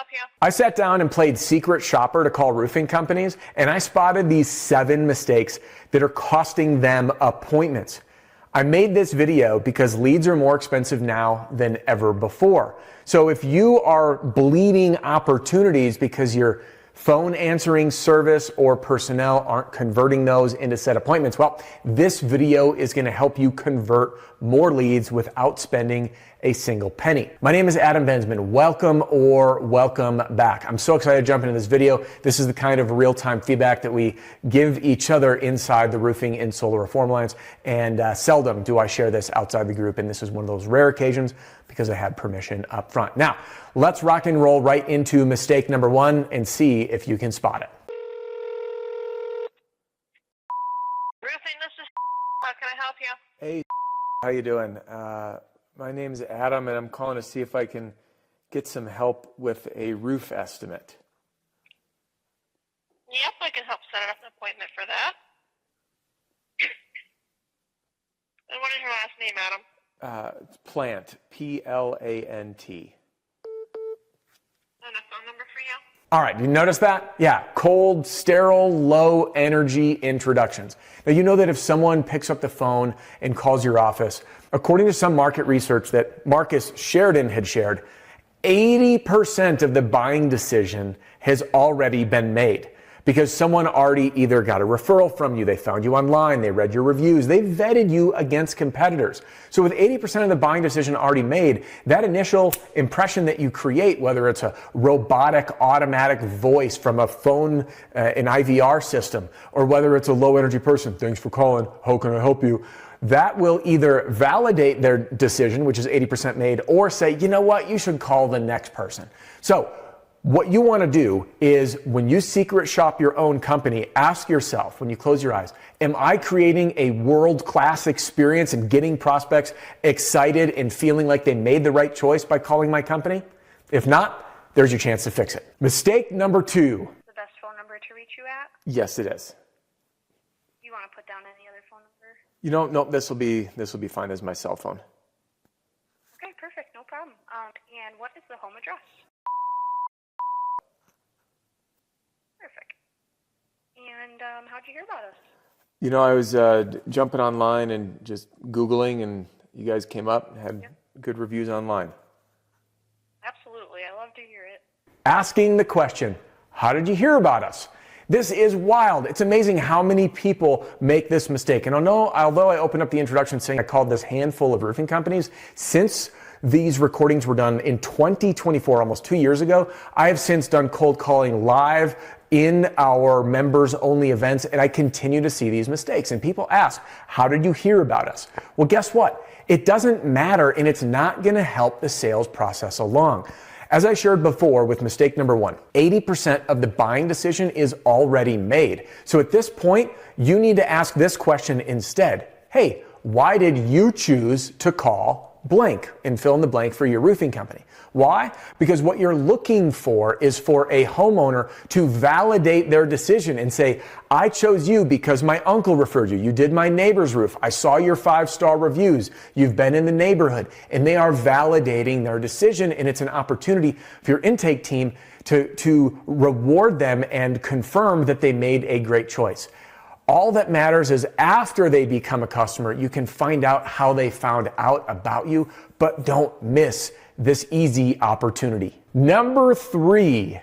help you? I sat down and played secret shopper to call roofing companies, and I spotted these 7 mistakes that are costing them appointments. I made this video because leads are more expensive now than ever before. So if you are bleeding opportunities because your phone answering service or personnel aren't converting those into set appointments, well, this video is going to help you convert more leads without spending a single penny. My name is Adam Bensman. Welcome or welcome back. I'm so excited to jump into this video. This is the kind of real-time feedback that we give each other inside the Roofing and Solar Reform Alliance, and seldom do I share this outside the group, and this is one of those rare occasions because I had permission up front. Now, let's rock and roll right into mistake number 1 and see if you can spot it. Roofing, this is how can I help you? Hey, how you doing? My name's Adam, and I'm calling to see if I can get some help with a roof estimate. Yep, I can help set up an appointment for that. And what is your last name, Adam? Plant, P-L-A-N-T. And a phone number for you? All right, you notice that? Yeah, cold, sterile, low energy introductions. Now, you know that if someone picks up the phone and calls your office, according to some market research that Marcus Sheridan had shared, 80% of the buying decision has already been made because someone already either got a referral from you, they found you online, they read your reviews, they vetted you against competitors. So with 80% of the buying decision already made, that initial impression that you create, whether it's a robotic automatic voice from a phone, an IVR system, or whether it's a low energy person, thanks for calling, how can I help you? That will either validate their decision, which is 80% made, or say, you know what, you should call the next person. So what you want to do is when you secret shop your own company, ask yourself when you close your eyes, am I creating a world-class experience and getting prospects excited and feeling like they made the right choice by calling my company? If not, there's your chance to fix it. Mistake number 2. The best phone number to reach you at? Yes, it is. You want to put down any other phone number? You know, no, this will be fine as my cell phone. Okay, perfect, no problem. And what is the home address? Perfect. And how'd you hear about us? You know, I was jumping online and just Googling, and you guys came up and had good reviews online. Absolutely, I love to hear it. Asking the question, how did you hear about us? This is wild. It's amazing how many people make this mistake. And although I opened up the introduction saying I called this handful of roofing companies, since these recordings were done in 2024, almost 2 years ago, I have since done cold calling live in our members only events, and I continue to see these mistakes. And people ask, how did you hear about us? Well, guess what? It doesn't matter, and it's not going to help the sales process along. As I shared before with mistake number 1, 80% of the buying decision is already made. So at this point, you need to ask this question instead. Hey, why did you choose to call blank and fill in the blank for your roofing company? Why? Because what you're looking for is for a homeowner to validate their decision and say, I chose you because my uncle referred you. You did my neighbor's roof. I saw your 5-star reviews. You've been in the neighborhood. And they are validating their decision, and it's an opportunity for your intake team to reward them and confirm that they made a great choice. All that matters is after they become a customer, you can find out how they found out about you, but don't miss this easy opportunity. Number 3,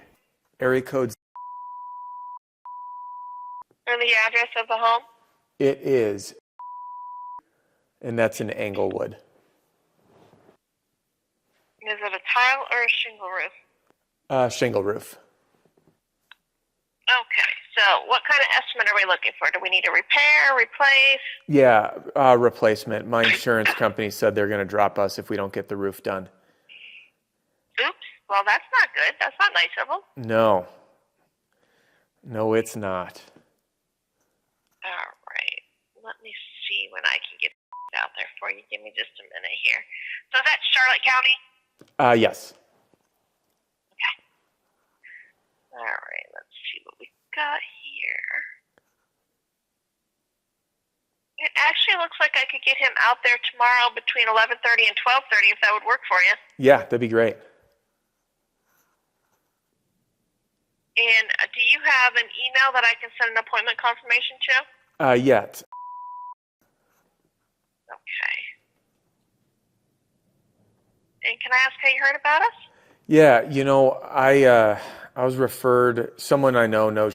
area code. And the address of the home? It is, and that's in Englewood. Is it a tile or a shingle roof? Shingle roof. Okay, so what kind of estimate are we looking for? Do we need to repair, replace? Yeah, replacement. My insurance company said they're going to drop us if we don't get the roof done. Oops, well that's not good. That's not nice of them. No. No, it's not. All right, let me see when I can get out there for you. Give me just a minute here. So that's Charlotte County? Yes. Okay. All right, let's see what we got here. It actually looks like I could get him out there tomorrow between 11:30 and 12:30 if that would work for you. Yeah, that'd be great. And do you have an email that I can send an appointment confirmation to? Yet. Okay. And can I ask how you heard about us? Yeah, I was referred, someone I know knows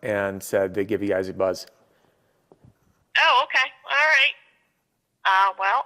and said they give you guys a buzz. Oh, okay. All right. Well,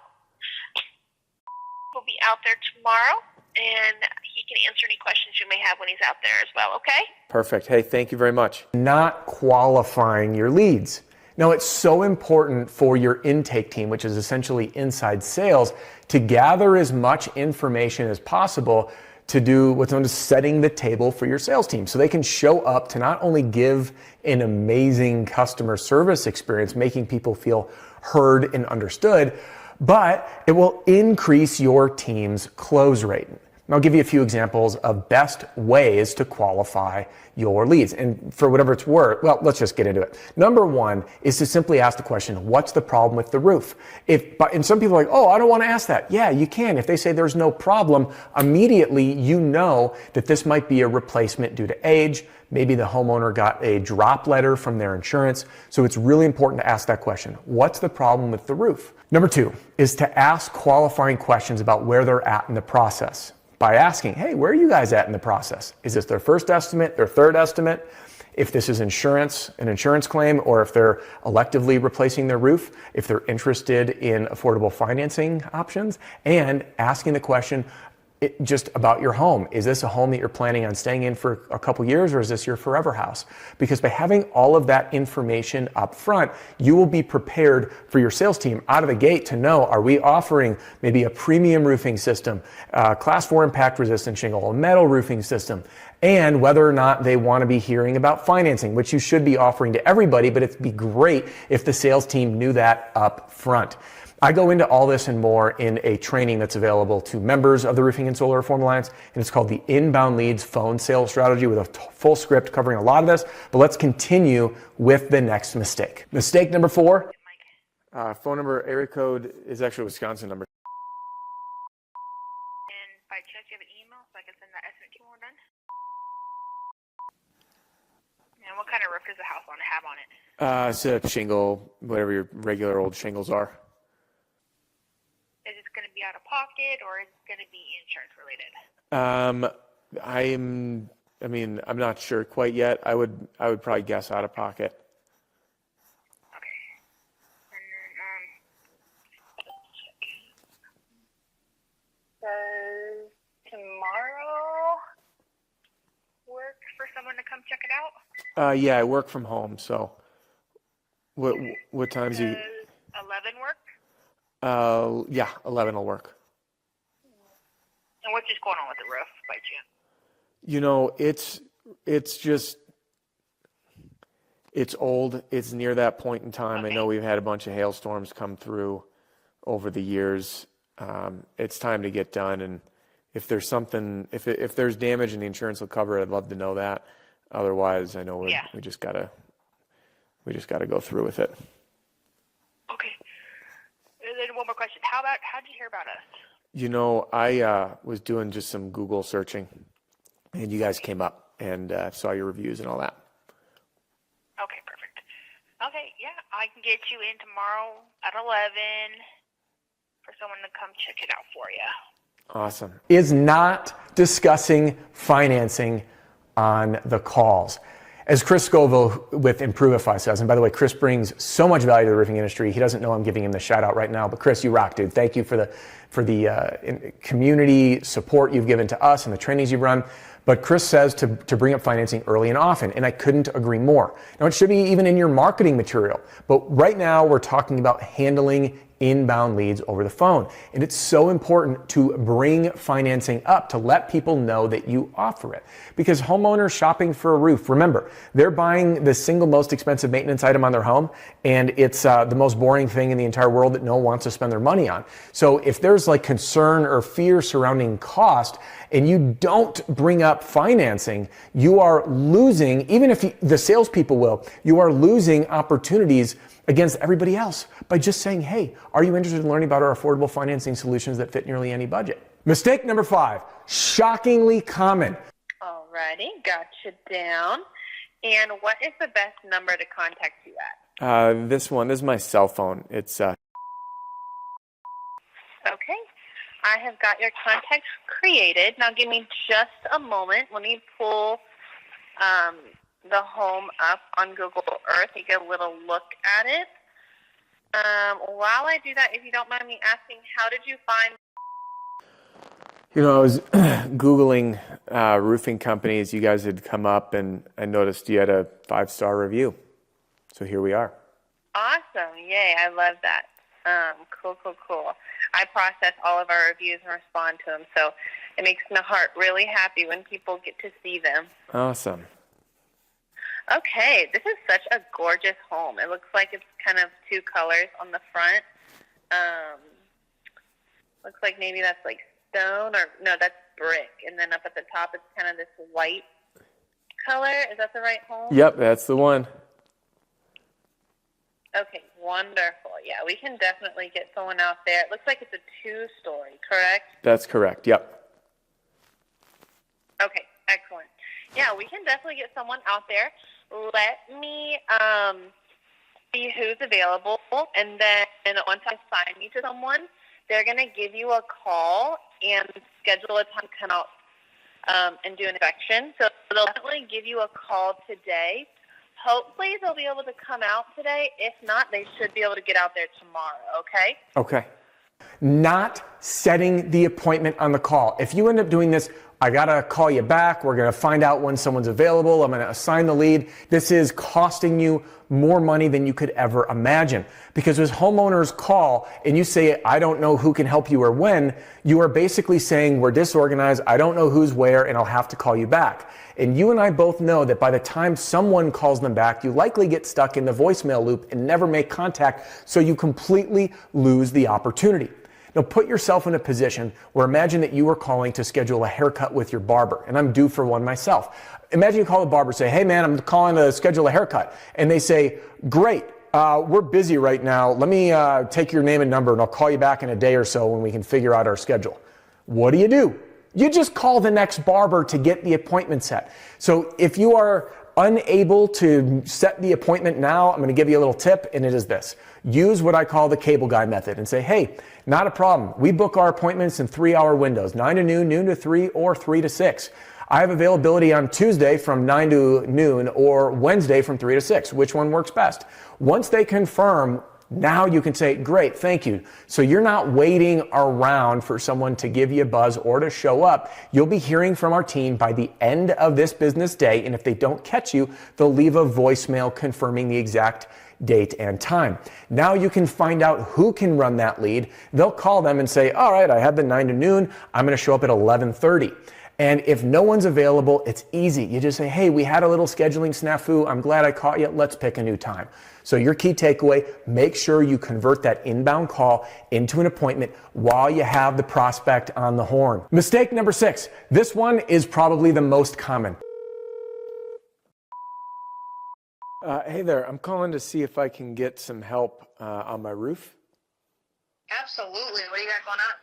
we'll be out there tomorrow, and he can answer any questions you may have when he's out there as well, okay? Perfect. Hey, thank you very much. Not qualifying your leads. Now, it's so important for your intake team, which is essentially inside sales, to gather as much information as possible to do what's known as setting the table for your sales team. So they can show up to not only give an amazing customer service experience, making people feel heard and understood, but it will increase your team's close rate. And I'll give you a few examples of best ways to qualify your leads. And for whatever it's worth, well, let's just get into it. Number one is to simply ask the question, what's the problem with the roof? And some people are like, oh, I don't want to ask that. Yeah, you can. If they say there's no problem, immediately you know that this might be a replacement due to age. Maybe the homeowner got a drop letter from their insurance. So it's really important to ask that question. What's the problem with the roof? Number two is to ask qualifying questions about where they're at in the process. By asking, hey, where are you guys at in the process? Is this their first estimate, their third estimate? If this is insurance, an insurance claim, or if they're electively replacing their roof, if they're interested in affordable financing options, and asking the question just about your home. Is this a home that you're planning on staying in for a couple years, or is this your forever house? Because by having all of that information up front, you will be prepared for your sales team out of the gate to know, are we offering maybe a premium roofing system, class 4 impact resistant shingle, a metal roofing system, and whether or not they want to be hearing about financing, which you should be offering to everybody, but it'd be great if the sales team knew that up front. I go into all this and more in a training that's available to members of the Roofing and Solar Reform Alliance, and it's called the Inbound Leads Phone Sales Strategy with a full script covering a lot of this, but let's continue with the next mistake. Mistake number 4, phone number, area code is actually a Wisconsin number. And by chance, you have an email so I can send that estimate to you when we're done? And what kind of roof does the house want to have on it? It's a shingle, whatever your regular old shingles are. Is it going to be out of pocket, or is it going to be insurance related? I'm not sure quite yet. I would probably guess out of pocket. Okay. And then, does tomorrow work for someone to come check it out? Yeah, I work from home, so what times do you? 11 work? Yeah, 11 will work. And what's just going on with the roof by chance? It's old. It's near that point in time. Okay. I know we've had a bunch of hailstorms come through over the years. It's time to get done. And if there's something, if there's damage and the insurance will cover it, I'd love to know that. Otherwise, I know we just gotta go through with it. Okay. And then one more question. How did you hear about us? I was doing just some Google searching, and you guys came up and saw your reviews and all that. Okay, perfect. Okay, yeah, I can get you in tomorrow at 11 for someone to come check it out for you. Awesome. Is not discussing financing on the calls. As Chris Scoville with Improvify says, and by the way, Chris brings so much value to the roofing industry. He doesn't know I'm giving him the shout out right now, but Chris, you rock, dude. Thank you for the community support you've given to us and the trainings you've run. But Chris says to bring up financing early and often, and I couldn't agree more. Now, it should be even in your marketing material, but right now we're talking about handling inbound leads over the phone. And it's so important to bring financing up to let people know that you offer it. Because homeowners shopping for a roof, remember, they're buying the single most expensive maintenance item on their home, and it's the most boring thing in the entire world that no one wants to spend their money on. So if there's like concern or fear surrounding cost, and you don't bring up financing, you are losing, even if the salespeople will, you are losing opportunities against everybody else by just saying, hey, are you interested in learning about our affordable financing solutions that fit nearly any budget? Mistake number 5, shockingly common. All right. righty, got you down. And what is the best number to contact you at? This is my cell phone. It's Okay. I have got your contact created. Now give me just a moment. Let me pull the home up on Google Earth and get a little look at it. While I do that, if you don't mind me asking, how did you find... I was Googling roofing companies. You guys had come up, and I noticed you had a 5-star review. So here we are. Awesome. Yay. I love that. Cool. I process all of our reviews and respond to them, so it makes my heart really happy when people get to see them. Awesome. Okay. This is such a gorgeous home. It looks like it's kind of 2 colors on the front. Looks like maybe that's like stone, or no, that's brick. And then up at the top, it's kind of this white color. Is that the right home? Yep, that's the one. Okay, wonderful. Yeah, we can definitely get someone out there. It looks like it's a 2-story, correct? That's correct, yep. Okay, excellent. Yeah, we can definitely get someone out there. Let me see who's available, and then once I assign you to someone, they're going to give you a call and schedule a time to come out and do an inspection. So they'll definitely give you a call today. Hopefully they'll be able to come out today. If not, they should be able to get out there tomorrow, okay? Okay. Not setting the appointment on the call. If you end up doing this, I gotta call you back. We're gonna find out when someone's available. I'm gonna assign the lead. This is costing you more money than you could ever imagine. Because as homeowners call and you say, I don't know who can help you or when, you are basically saying we're disorganized, I don't know who's where, and I'll have to call you back. And you and I both know that by the time someone calls them back, you likely get stuck in the voicemail loop and never make contact, so you completely lose the opportunity. Now put yourself in a position where imagine that you are calling to schedule a haircut with your barber, and I'm due for one myself. Imagine you call the barber and say, hey man, I'm calling to schedule a haircut. And they say, great, we're busy right now. Let me take your name and number and I'll call you back in a day or so when we can figure out our schedule. What do? You just call the next barber to get the appointment set. So if you are unable to set the appointment now, I'm going to give you a little tip, and it is this. Use what I call the cable guy method and say, hey, not a problem. We book our appointments in 3-hour windows, 9 to noon, noon to 3, or 3 to 6. I have availability on Tuesday from 9 to noon or Wednesday from 3 to 6. Which one works best? Once they confirm, now you can say, great, thank you. So you're not waiting around for someone to give you a buzz or to show up. You'll be hearing from our team by the end of this business day, and if they don't catch you, they'll leave a voicemail confirming the exact date and time. Now you can find out who can run that lead. They'll call them and say, all right, I had the 9 to noon. I'm going to show up at 11:30. And if no one's available, it's easy. You just say, hey, we had a little scheduling snafu. I'm glad I caught you. Let's pick a new time. So your key takeaway, make sure you convert that inbound call into an appointment while you have the prospect on the horn. Mistake number 6. This one is probably the most common. Hey there, I'm calling to see if I can get some help on my roof. Absolutely. What do you got going on?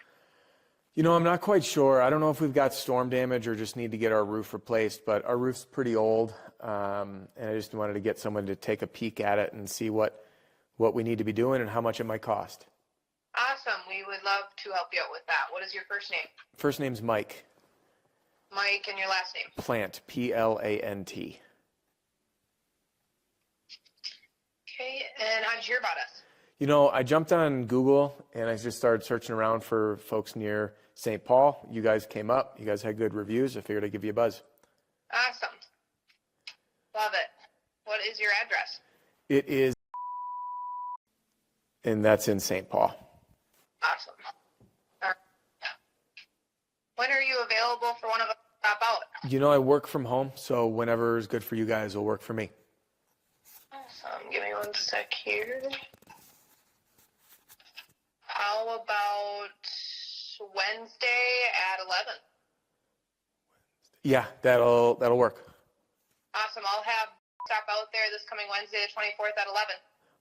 I'm not quite sure. I don't know if we've got storm damage or just need to get our roof replaced, but our roof's pretty old, and I just wanted to get someone to take a peek at it and see what we need to be doing and how much it might cost. Awesome. We would love to help you out with that. What is your first name? First name's Mike. Mike, and your last name? Plant, Plant. Okay, and how'd you hear about us? I jumped on Google and I just started searching around for folks near St. Paul. You guys came up. You guys had good reviews. I figured I'd give you a buzz. Awesome. Love it. What is your address? It is, and that's in St. Paul. Awesome. All right. When are you available for one of us to stop out? I work from home, so whenever is good for you guys will work for me. Awesome. Give me one sec here. How about Wednesday at 11? Yeah, that'll work. Awesome. I'll have stop out there this coming Wednesday, the 24th at 11.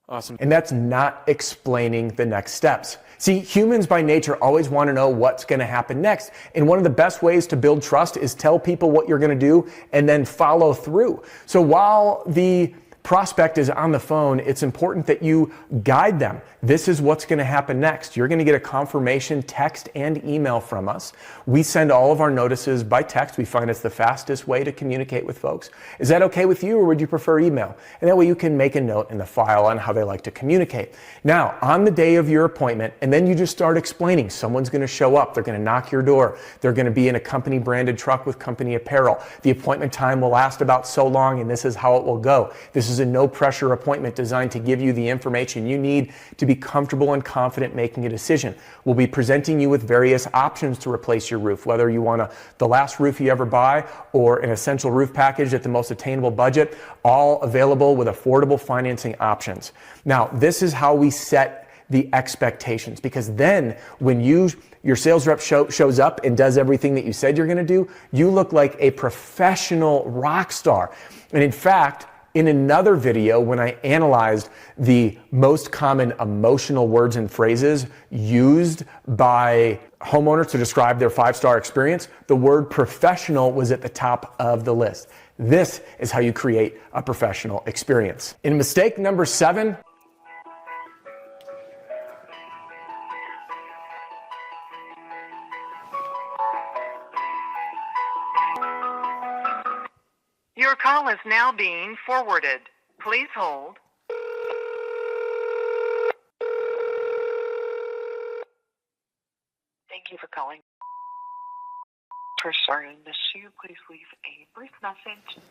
Awesome. And that's not explaining the next steps. See, humans by nature always want to know what's going to happen next. And one of the best ways to build trust is tell people what you're going to do and then follow through. So while the prospect is on the phone, it's important that you guide them. This is what's going to happen next. You're going to get a confirmation text and email from us. We send all of our notices by text. We find it's the fastest way to communicate with folks. Is that okay with you, or would you prefer email? And that way you can make a note in the file on how they like to communicate. Now, on the day of your appointment, and then you just start explaining, someone's going to show up. They're going to knock your door. They're going to be in a company branded truck with company apparel. The appointment time will last about so long, and this is how it will go. This is a no pressure appointment designed to give you the information you need to be comfortable and confident making a decision. We'll be presenting you with various options to replace your roof, whether you want the last roof you ever buy or an essential roof package at the most attainable budget, all available with affordable financing options. Now, this is how we set the expectations, because then when your sales rep shows up and does everything that you said you're going to do, you look like a professional rock star. And in fact, in another video, when I analyzed the most common emotional words and phrases used by homeowners to describe their 5-star experience, the word professional was at the top of the list. This is how you create a professional experience. In mistake number 7, your call is now being forwarded. Please hold. Thank you for calling. Sorry to miss you. Please leave a brief message.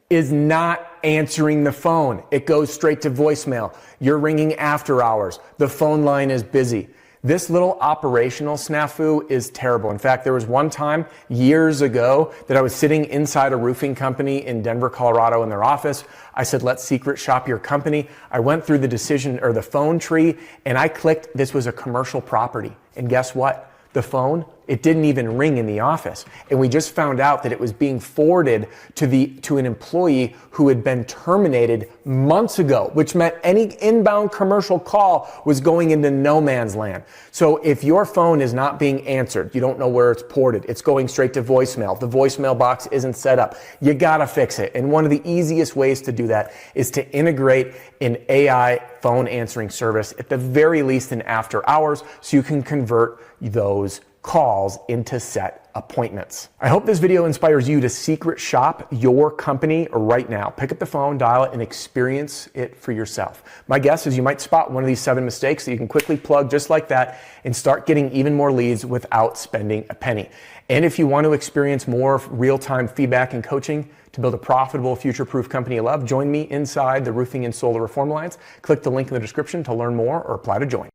Is not answering the phone. It goes straight to voicemail. You're ringing after hours. The phone line is busy. This little operational snafu is terrible. In fact, there was one time years ago that I was sitting inside a roofing company in Denver, Colorado in their office. I said, let's secret shop your company. I went through the phone tree, and I clicked, this was a commercial property. And guess what? The phone, it didn't even ring in the office. And we just found out that it was being forwarded to an employee who had been terminated months ago, which meant any inbound commercial call was going into no man's land. So if your phone is not being answered, you don't know where it's ported, it's going straight to voicemail, the voicemail box isn't set up, you gotta fix it. And one of the easiest ways to do that is to integrate an AI phone answering service, at the very least in after hours, so you can convert those calls into set appointments. I hope this video inspires you to secret shop your company right now. Pick up the phone, dial it, and experience it for yourself. My guess is you might spot one of these 7 mistakes that you can quickly plug just like that and start getting even more leads without spending a penny. And if you want to experience more real-time feedback and coaching to build a profitable, future-proof company you love, join me inside the Roofing and Solar Reform Alliance. Click the link in the description to learn more or apply to join.